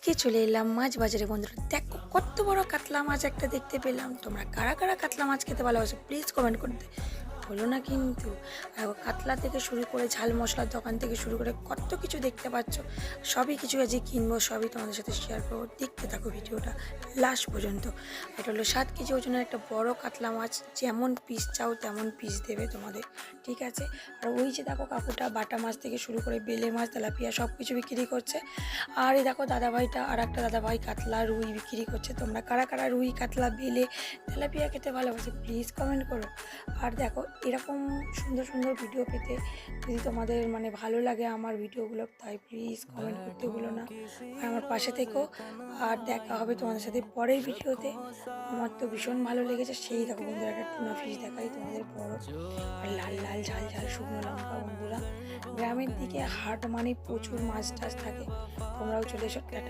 আজকে চলে এলাম মাছ বাজারে বন্ধুরা। দেখো কত বড় কাতলা মাছ একটা দেখতে পেলাম। তোমরা কারা কারা কাতলা মাছ খেতে ভালোবাসো প্লিজ কমেন্ট করতে বলো না কিন্তু। আর কাতলা থেকে শুরু করে ঝাল মশলার দোকান থেকে শুরু করে কত কিছু দেখতে পাচ্ছ, সবই কিছু আজকে কিনবো, সবই তোমাদের সাথে শেয়ার করবো। দেখতে থাকো ভিডিওটা লাস্ট পর্যন্ত। এটা হলো 7 কেজি ওজনের একটা বড় কাতলা মাছ, যেমন পিস চাও তেমন পিস দেবে তোমাদের, ঠিক আছে। আর ওই যে দেখো কাকুটা বাটা মাছ থেকে শুরু করে বেলে মাছ, তেলাপিয়া সব কিছু বিক্রি করছে। আর এই দেখো দাদাভাইটা, আর একটা দাদাভাই কাতলা রুই বিক্রি করছে। তোমরা কারা কারা রুই কাতলা বেলে তেলাপিয়া খেতে ভালোবাসে প্লিজ কমেন্ট করো। আর দেখো এরকম সুন্দর সুন্দর ভিডিও পেতে যদি তোমাদের ভালো লাগে আমার ভিডিওগুলো, তাই প্লিজ কমেন্ট করতে ভুলো না। আর আমার পাশে থেকো। আর দেখা হবে তোমাদের সাথে পরের ভিডিওতে। আমার তো ভীষণ ভালো লেগেছে। সেই দেখো বন্ধুরা, একটা টুনা ফিশ দেখাই তোমাদের, বড় আর লাল লাল ঝাল ঝাল শুকনো লঙ্কা। বন্ধুরা গ্রামের দিকে হাট মানে প্রচুর মাছ টাছ থাকে, তোমরাও চলে এসো। টাটা।